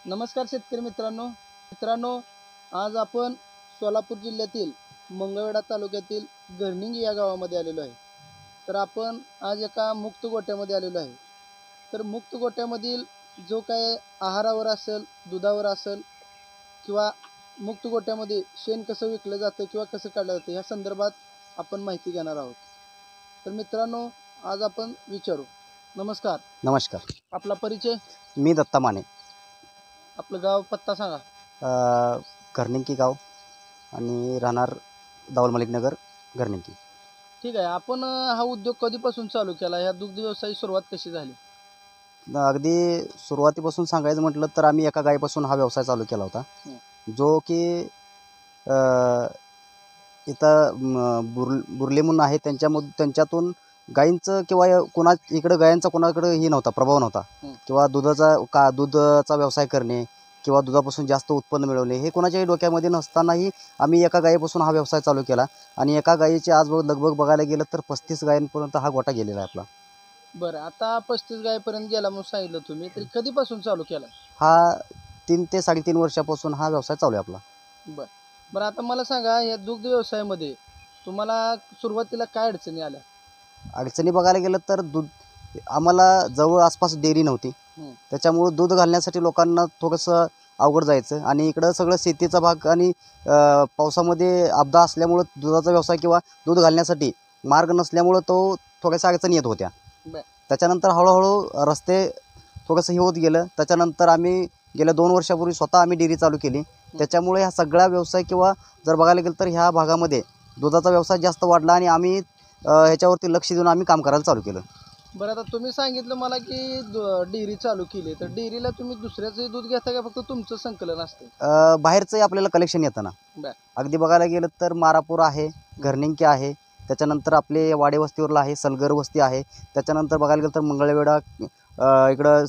नमस्कार शेतकरी मित्रांनो, आज आपण सोलापूर जिल्ह्यातील मंगळवेढा तालुक्यातील गर्निंगी या गावामध्ये आलेलो आहे। तर आपण आज एका मुक्त गोठ्यामध्ये आलेलो आहे। तर मुक्त गोठ्यामधील जो काय आहारावर असेल, दुधावर असेल किंवा मुक्त गोठ्यामध्ये शेण कसं विकलं जातं किंवा कसं काढलं जातं या संदर्भात आपण माहिती घेणार आहोत। तर मित्रांनो, आज आपण विचारू। नमस्कार। नमस्कार। आपला परिचय? मी दत्ता माने। आपलं गाव पत्ता सांगा। गर्निंगी गाव आणि राहणार दाऊल मलिक नगर गर्निंगी। ठीक आहे। आपण हा उद्योग कधीपासून चालू केला? ह्या दुग्ध व्यवसायाची सुरुवात कशी झाली? अगदी सुरुवातीपासून सांगायचं म्हटलं तर आम्ही एका गायीपासून हा व्यवसाय चालू केला होता, जो की इथं बुर्ले म्हणून आहे त्यांच्यातून गायींचं किंवा कोणा इकडं गायांचा कोणाकडे ही नव्हता, प्रभाव नव्हता किंवा दुधाचा व्यवसाय करणे किंवा दुधापासून जास्त उत्पन्न मिळवणे हे कोणाच्याही डोक्यामध्ये नसतानाही आम्ही एका गायीपासून हा व्यवसाय चालू केला आणि एका गायीचे आज लगभग बघायला गेलं तर 35 गायींपर्यंत हा गोठा गेलेला आहे आपला। बरं, आता 35 गायीपर्यंत गेला म्हणून सांगितलं तुम्ही, तरी कधीपासून चालू केला? हा 3 ते 3.5 वर्षापासून हा व्यवसाय चालू आहे आपला। बरं, आता मला सांगा, या दुग्ध व्यवसायामध्ये तुम्हाला सुरुवातीला काय अडचणी आल्या? अडचणी बघायला गेलं तर आम्हाला जवळ आसपास डेअरी नव्हती, त्याच्यामुळे दूध घालण्यासाठी लोकांना थोडंसं अवघड जायचं आणि इकडं सगळं शेतीचा भाग आणि पावसामध्ये आपदा असल्यामुळं दुधाचा व्यवसाय किंवा दूध घालण्यासाठी मार्ग नसल्यामुळं तो थोड्याशा अडचणी येत होत्या। त्याच्यानंतर हळूहळू रस्ते थोडंसं हे होत गेलं। त्याच्यानंतर आम्ही गेल्या 2 वर्षापूर्वी स्वतः आम्ही डेअरी चालू केली। त्याच्यामुळे हा सगळा व्यवसाय किंवा जर बघायला गेलं तर ह्या भागामध्ये दुधाचा व्यवसाय जास्त वाढला आणि आम्ही ह्याच्यावरती लक्ष देऊन आम्ही काम करायला चालू केलं। बरं, आता तुम्ही सांगितलं मला की डेअरी चालू केली, तर डेअरीला तुम्ही दुसऱ्याचं दूध घेता का फक्त तुमचं संकलन असतं? बाहेरचंही आपल्याला कलेक्शन येतं ना। अगदी बघायला गेलं तर मारापूर आहे, गर्निंगी आहे, त्याच्यानंतर आपले वाडे वस्तीवरला आहे, सलगर वस्ती आहे, त्याच्यानंतर बघायला गेलं तर मंगळवेढा इकडं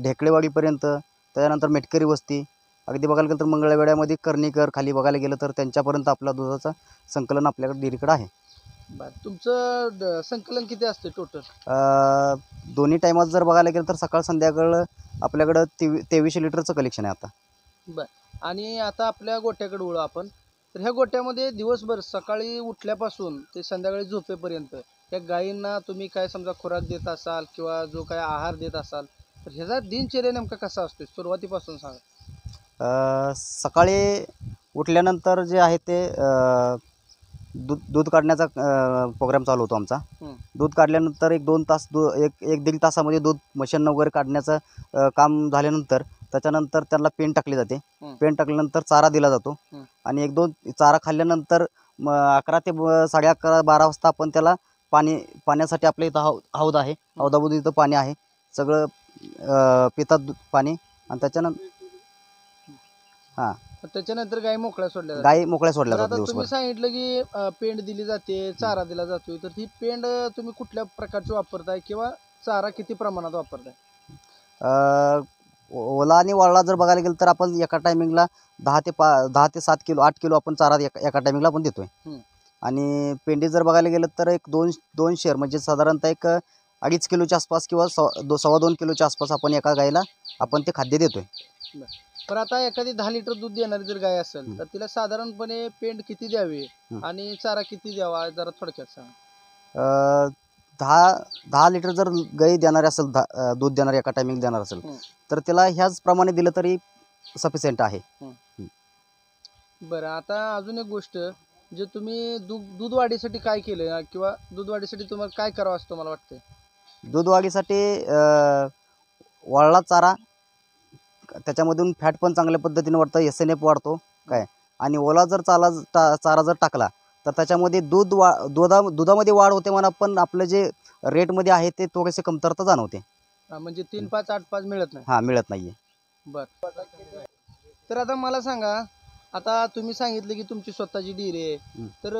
ढेकळेवाडीपर्यंत, त्याच्यानंतर मेटकरी वस्ती, अगदी बघायला गेलं तर मंगळवेढ्यामध्ये कर्णीकर खाली बघायला गेलं तर त्यांच्यापर्यंत आपला दुधाचं संकलन आपल्याकडे डेअरीकडे आहे। तुमचं संकलन किती असते टोटल? दोन्ही टायमात जर बघायला गेलं तर सकाळ संध्याकाळ आपल्याकडं 2300 लिटरचं कलेक्शन आहे आता। आणि आता आपल्या गोट्याकडे वळू आपण। तर ह्या गोट्यामध्ये दिवसभर सकाळी उठल्यापासून ते संध्याकाळी झोपेपर्यंत या गायींना तुम्ही काय समजा खुराक देत असाल किंवा जो काय आहार देत असाल, तर ह्याचा दिनचर्या नेमका कसा असतो सुरुवातीपासून सांगा। सकाळी उठल्यानंतर जे आहे ते दूध काढण्याचा प्रोग्राम चालू होतो आमचा। दूध काढल्यानंतर एक 2 तास एक दीड तासामध्ये दूध मशीन वगैरे काढण्याचं काम झाल्यानंतर त्याच्यानंतर त्याला पेंड टाकली जाते। पेंड टाकल्यानंतर चारा दिला जातो आणि 1-2 चारा खाल्ल्यानंतर 11 ते 11:30 12 वाजता आपण त्याला पाण्यासाठी आपल्या इथं हौद आहे, हौदामध्ये इथं पाणी आहे, सगळं पितात पाणी आणि त्याच्यानंतर गाय मोकळ्या सोडल्या जातात आता तुम्ही सांगितलं की पेंड दिली जाते, चारा दिला जातो, तर ही पेंड तुम्ही कुठल्या प्रकारची वापरताय किंवा चारा किती प्रमाणात वापरताय? ओला आणि वाळला जर बघायला गेलं तर आपण एका टायमिंगला 10 ते 7 किलो 8 किलो आपण चारा एका टायमिंगला आपण देतोय आणि पेंडी जर बघायला गेलं तर एक 2 शेर म्हणजे साधारणतः एक 2.5 किलोच्या आसपास किंवा 2.25 किलोच्या आसपास आपण एका गायीला आपण ते खाद्य देतोय। पण आता एखादी 10 लिटर दूध देणारी जर गाय असेल तर तिला साधारणपणे पेंड किती द्यावी आणि चारा किती द्यावा जरा थोडक्यात सांगा। 10 लिटर जर गाई देणारी असेल, दूध देणारी एका टायमिंग देणार असेल तर त्याला ह्याच प्रमाणे दिलं तरी सफिशियंट आहे। बरं, आता अजून एक गोष्ट, जे तुम्ही दूध वाढीसाठी काय केलं किंवा दूध वाढीसाठी तुम्हाला काय करावं असं मला वाटतंय? दूध वाढीसाठी वाळला चारा, त्याच्यामधून फॅट पण चांगल्या पद्धतीने वाढतं, SNF वाढतो काय, आणि ओला जर चारा जर टाकला तर त्याच्यामध्ये दुधामध्ये वाढ होते म्हणा, पण आपलं जे रेटमध्ये आहे ते थोडेसे कमतरता जाणवते। म्हणजे 3-5 8-5 मिळत नाही? हां, मिळत नाहीये। बरं, तर आता मला सांगा, आता तुम्ही सांगितलं की तुमची स्वतःची डेअरी आहे, तर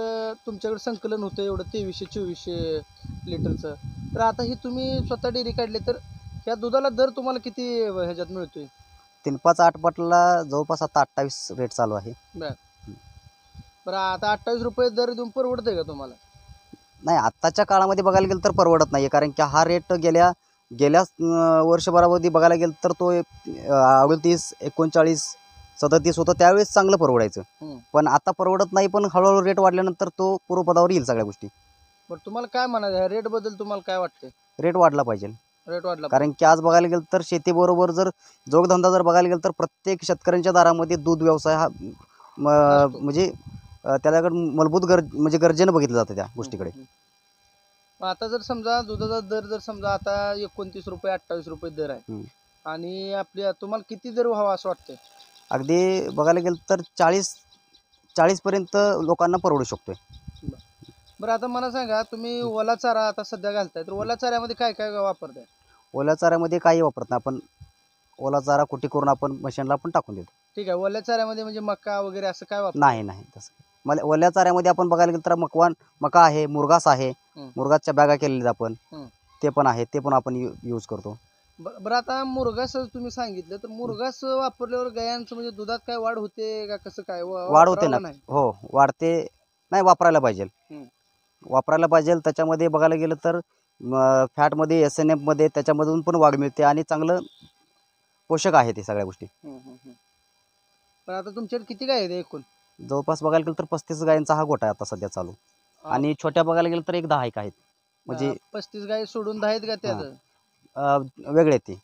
तुमच्याकडे संकलन होतं एवढं 2300-2400 लिटरचं, तर आता ही तुम्ही स्वतः डेअरी काढली, तर ह्या दुधाला दर तुम्हाला किती ह्याच्यात मिळतोय? 3-5-8 पटला जवळपास आता 28 रेट चालू आहे। बरं, आता 28 रुपये दर देऊन परवडतंय का तुम्हाला? नाही, आत्ताच्या काळामध्ये बघायला गेलं तर परवडत नाही, कारण की हा रेट गेल्या गेल्या वर्षभरामध्ये बघायला गेलं तर तो 38, 39, 37 होतं, त्यावेळेस चांगलं परवडायचं. पण आता परवडत नाही, पण हळूहळू रेट वाढल्यानंतर तो पूर्वपदावर येईल सगळ्या गोष्टी. बरं तुम्हाला काय म्हणायचं ह्या रेटबद्दल, तुम्हाला काय वाटतंय? रेट वाढला पाहिजे, रेट वाढला कारण की आज बघायला गेलं तर शेतीबरोबर जर जोगधंदा जर बघायला गेलं तर प्रत्येक शेतकऱ्यांच्या दारामध्ये दूध व्यवसाय हा असतो. म्हणजे त्याच्याकडे मूलभूत म्हणजे गरजेनं बघितलं जातं त्या गोष्टीकडे. मग आता जर समजा दुधाचा दर जर समजा आता 29 रुपये 28 रुपये दर आहे आणि आपल्या तुम्हाला किती दर व्हावा असं वाटतंय? अगदी बघायला गेलं तर 40 पर्यंत लोकांना परवडू शकतोय. बरं आता मला सांगा, तुम्ही ओला चारा आता सध्या घालताय, तर ओला चाऱ्यामध्ये काय काय वापरताय? ओल्या चाऱ्यामध्ये काही वापरत नाही आपण. ओला चारा कुटी करून आपण मशीनला पण टाकून देतो. ठीक आहे, ओल्या चाऱ्यामध्ये म्हणजे मका वगैरे असं काय वापर? नाही तसं. मला ओल्या चाऱ्यामध्ये आपण बघायला गेलं तर मका आहे, मुरघास आहे, मुरघासच्या बॅगा केलेल्या आपण ते पण आहे, ते पण आपण यूज करतो. बरं आता मुरघास तुम्ही सांगितलं, तर मुरघास वापरल्यावर गायांचं म्हणजे दुधात काय वाढ होते का कसं काय? वाढ होते ना. हो वाढते. नाही, वापरायला पाहिजे. वापरायला पाहिजे. त्याच्यामध्ये बघायला गेलं तर फॅटमध्ये SNF मध्ये त्याच्यामधून पण वाढ मिळते आणि चांगलं पोषक आहे ते सगळ्या गोष्टी. पण आता तुमच्याकडे किती गाय आहेत एकूण? जवळपास बघायला गेलं तर 35 गायांचा हा गोठा आहे आता सध्या चालू. आणि छोट्या बघायला गेलं तर एक 10 आहेत. म्हणजे 35 गाय सोडून 10 आहेत का त्यात? वेगळे ते.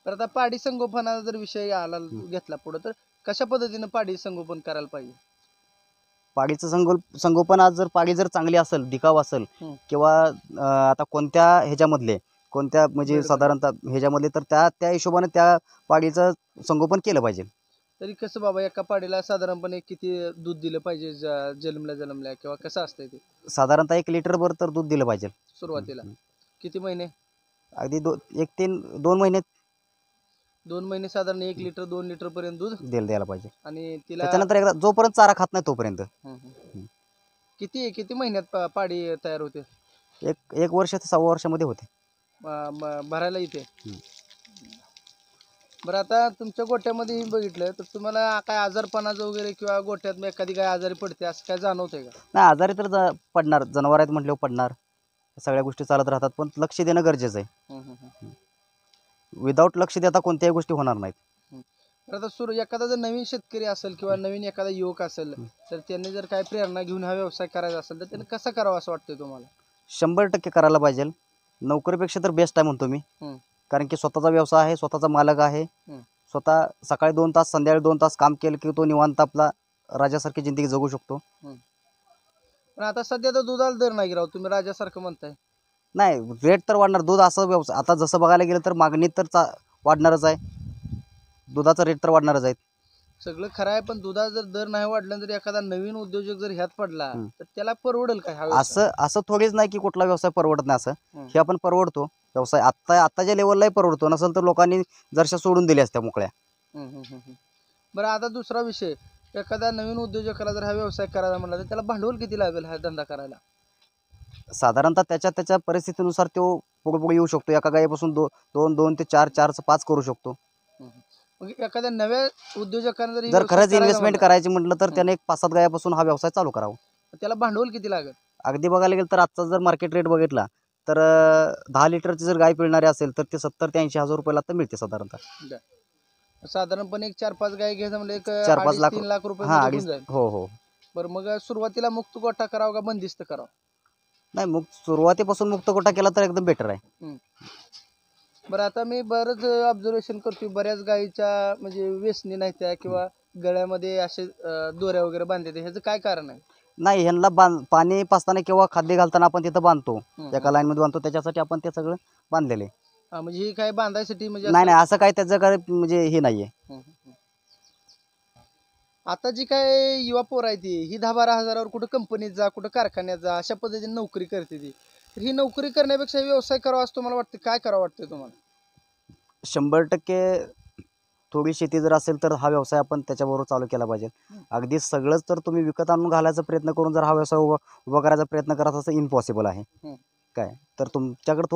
तर आता पाडी संगोपनाचा जर विषय आला घेतला पुढे, तर कशा पद्धतीने पाडी संगोपन करायला पाहिजे? पाडीचं संगोपन आज जर पाडी जर चांगली असेल, दिकाव असेल किंवा आता कोणत्या म्हणजे साधारणतः ह्याच्यामधले, तर त्या हिशोबाने त्या पाडीचं संगोपन केलं पाहिजे. तरी कसं बाबा, एका पाडीला साधारणपणे किती दूध दिलं पाहिजे जन्मल्या किंवा कसं असतंय ते? साधारणतः 1 लिटरभर तर दूध दिलं पाहिजे सुरुवातीला. किती महिने? अगदी 2 महिने. 2 महिने साधारण 1 लिटर 2 लिटर पर्यंत दूध द्यायला पाहिजे. आणि तिला त्याच्यानंतर एकदा जोपर्यंत चारा खात नाही तोपर्यंत. किती महिन्यात पाडी तयार होते? एक वर्ष ते 6 वर्षामध्ये होते. भरायला येते. बरं आता तुमच्या गोट्यामध्ये बघितलं तर तुम्हाला काय आजारपणाचं वगैरे किंवा गोट्यात एखादी गाय आजारी पडते असं काय जाणवतंय का? नाही, आजारी तर पडणार, जनावर आहेत म्हटल्यावर पडणार. सगळ्या गोष्टी चालत राहतात, पण लक्ष देणं गरजेचं आहे. विदाऊट लक्ष देता कोणत्याही गोष्टी होणार नाहीत. आता एखादा जर नवीन शेतकरी असेल किंवा नवीन एखादा युवक असेल, तर त्यांनी जर काय प्रेरणा घेऊन हा व्यवसाय करायचा असेल तर त्यांनी कसा करावा असं वाटतंय तुम्हाला? 100% करायला पाहिजे. नोकरीपेक्षा तर बेस्ट आहे म्हणतो मी. कारण की स्वतःचा व्यवसाय आहे, स्वतःचा मालक आहे. स्वतः सकाळी 2 तास संध्याकाळी 2 तास काम केलं की तो निवांत आपला राजासारखी जिंदगी जगू शकतो. पण आता सध्या तर दुधाला दर नाही राव, तुम्ही राजासारखं म्हणताय. नाही, रेट तर वाढणार. दूध असं व्यवसाय आता जसं बघायला गेलं तर मागणी तर वाढणारच आहे, दुधाचा रेट तर वाढणारच आहे. सगळं खरं आहे, पण दुधाचा जर दर नाही वाढला तर एखादा नवीन उद्योजक जर ह्यात पडला तर त्याला परवडेल काय हा व्यवसाय? असं थोडीच नाही की कुठला व्यवसाय परवडत नाही असं. हे आपण परवडतो व्यवसाय, आत्ताच्या लेवललाही परवडतो. नसेल तर लोकांनी जरशा सोडून दिल्या असत्या मोकळ्या. बरं आता दुसरा विषय, एखादा नवीन उद्योजकाला जर हा व्यवसाय करायला म्हणला तर त्याला भांडवल किती लागेल हा धंदा करायला? साधारणतः त्याच्या परिस्थितीनुसार तो पुढे येऊ शकतो. एका गायीपासून 2 ते 4, 4 ते 5 करू शकतो. मग एखाद्या नव्या उद्योजकाने जर खरंच इन्व्हेस्टमेंट करायची म्हटलं तर त्याने 5-7 गायापासून हा व्यवसाय चालू करावा. त्याला भांडवल किती लागेल? अगदी बघायला गेलं तर आजचा जर मार्केट रेट बघितला तर 10 लिटरची जर गाय पिळणारी असेल तर ते 70 ते 80 हजार रुपयाला आता मिळते साधारणतः. साधारणपणे एक 4-5 गाय घ्यायचं म्हणजे 4-5 लाख 3 लाख रुपये हा, मध्ये होऊन जाईल. हो. बरं मग सुरुवातीला मुक्त गोठा करावा का बंदिस्त करावा? नाही, सुरुवातीपासून मुक्त गोठा केला तर एकदम बेटर आहे. बरं आता मी बरंच ऑब्झर्वेशन करतोय, बऱ्याच गायीच्या म्हणजे वेसणी नाही त्या किंवा गळ्यामध्ये असे दोऱ्या वगैरे बांधते, ह्याचं काय कारण आहे? नाही, ह्यांना पाणी पाजताना किंवा खाद्य घालताना आपण तिथं बांधतो, एका लाईन मध्ये बांधतो, त्याच्यासाठी आपण ते सगळं बांधलेले. म्हणजे ही काय बांधायसाठी म्हणजे नाही, असं काय त्याचं काय म्हणजे हे नाहीये. आता जी काय युवा पोर आहे ती ही 10-12 हजारावर कुठं कंपनीत जा, कुठं कारखान्यात जा, अशा पद्धतीने नोकरी करते ती. तर ही नोकरी करण्यापेक्षा व्यवसाय करावा असं तुम्हाला वाटतं? काय करावं वाटतं तुम्हाला? 100% थोडी शेती जर असेल तर हा व्यवसाय आपण त्याच्याबरोबर चालू केला पाहिजे. अगदी सगळंच तर तुम्ही विकत आणून घालायचा प्रयत्न करून जर हा व्यवसाय उभा करायचा प्रयत्न करत असं इम्पॉसिबल आहे. काय तर तुमच्याकडे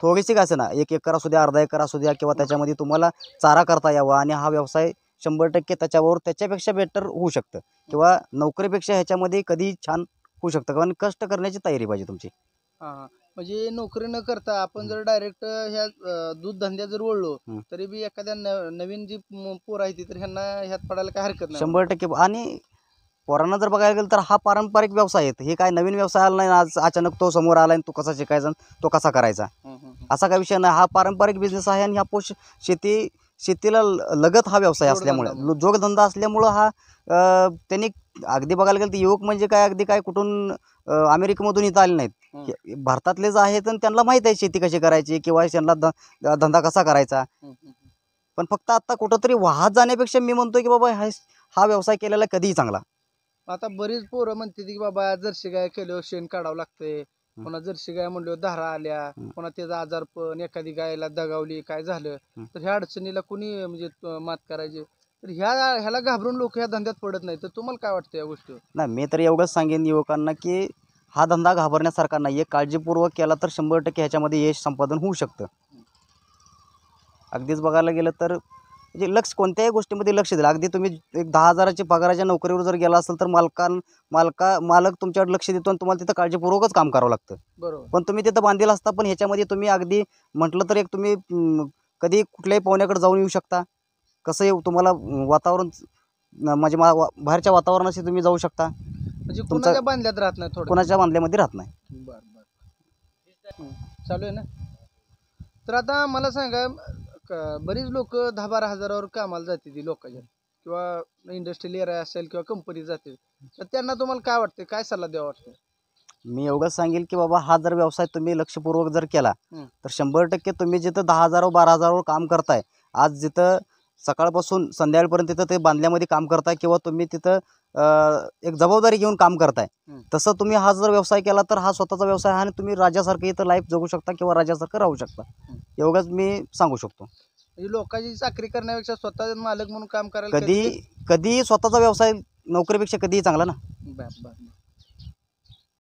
थोडीशी काय ना, 1 एकर असू द्या, अर्धा एकर असू द्या, किंवा त्याच्यामध्ये तुम्हाला चारा करता यावा आणि हा व्यवसाय 100% त्याच्यापेक्षा बेटर होऊ शकतं, किंवा नोकरीपेक्षा ह्याच्यामध्ये कधी छान होऊ शकतं. कारण कष्ट करण्याची तयारी पाहिजे तुमची. म्हणजे नोकरी न करता आपण जर डायरेक्ट ह्या दूध धंद्यात जर वळलो तरी बी एखाद्या नवीन जी पोर आहे ती तर ह्यांना ह्यात पडायला काय हरकत नाही. 100% आणि पोरांना जर बघायला गेलं तर हा पारंपरिक व्यवसाय आहे. हे काय नवीन व्यवसाय आला नाही आज अचानक तो समोर आला आणि तो कसा शिकायचा आणि तो कसा करायचा असा काय विषय नाही. हा पारंपरिक बिझनेस आहे आणि हा शेतीला लगत हा व्यवसाय असल्यामुळे जोगधंदा असल्यामुळं हा त्यांनी अगदी बघायला गेलं तर युवक म्हणजे काय अगदी काय कुठून अमेरिकेमधून इथं आले नाहीत. भारतातलेच आहेत आणि त्यांना माहीत आहे शेती कशी करायची किंवा त्यांना धंदा कसा करायचा. पण फक्त आता कुठंतरी वाहत जाण्यापेक्षा मी म्हणतो की बाबा हा व्यवसाय केलेला कधीही चांगला. आता बरीच पोरं म्हणते की बाबा जर्सी गाय केल्यावर शेण काढावं लागतंय, पुन्हा जर्सी गाय म्हणल्यावर धारा आल्या, पुन्हा त्याचा आजार पण एखादी गायला दगावली काय झालं तर ह्या अडचणीला कुणी म्हणजे मात करायची. तर ह्याला घाबरून लोक ह्या धंद्यात पडत नाही. तर तुम्हाला काय वाटतं या गोष्टीवर? नाही मी तर एवढंच सांगेन युवकांना की हा धंदा घाबरण्यासारखा नाही आहे. काळजीपूर्वक केला तर 100% ह्याच्यामध्ये यश संपादन होऊ शकतं. अगदीच बघायला गेलं तर म्हणजे लक्ष कोणत्याही गोष्टीमध्ये लक्ष दिलं. अगदी तुम्ही एक 10,000ची पगाराच्या नोकरीवर जर गेला असेल तर मालक तुमच्याकडे लक्ष देतो आणि तुम्हाला तिथं काळजीपूर्वकच काम करावं लागतं. बरोबर. पण तुम्ही तिथं बांधील असता. पण ह्याच्यामध्ये तुम्ही अगदी म्हटलं तर एक तुम्ही कधी कुठल्याही पाहुण्याकडे जाऊन येऊ शकता. कसं तुम्हाला वातावरण म्हणजे बाहेरच्या वातावरणाशी तुम्ही जाऊ शकता. म्हणजे कोणाच्या बांधल्यात राहत नाही, थोडं कोणाच्या बांधल्यामध्ये राहत नाही. बरं चालू आहे ना. तर आता मला सांगा, बरीच लोक 10-12 हजारावर कामाला जाते ती लोकांच्या किंवा इंडस्ट्रियल एरिया असेल किंवा कंपनी जाते. तर त्यांना तुम्हाला काय वाटतं, काय सल्ला द्यावा वाटतं? मी एवढंच सांगेल की बाबा हा जर व्यवसाय तुम्ही लक्षपूर्वक जर केला तर 100% तुम्ही जिथं 10,000 12,000 काम करताय, आज जिथं सकाळपासून संध्याकाळपर्यंत तिथं ते बांधल्यामध्ये काम करताय किंवा तुम्ही तिथं एक जबाबदारी घेऊन काम करताय, तसं तुम्ही हा जर व्यवसाय केला तर हा स्वतःचा व्यवसाय आहे आणि तुम्ही राजासारखं इथं लाईफ जगू शकता किंवा राजासारखं राहू शकता. एवढंच मी सांगू शकतो. म्हणजे लोकांची चाकरी करण्यापेक्षा स्वतः मालक म्हणून काम करायला कधी स्वतःचा व्यवसाय नोकरीपेक्षा कधीही चांगला ना. बरं.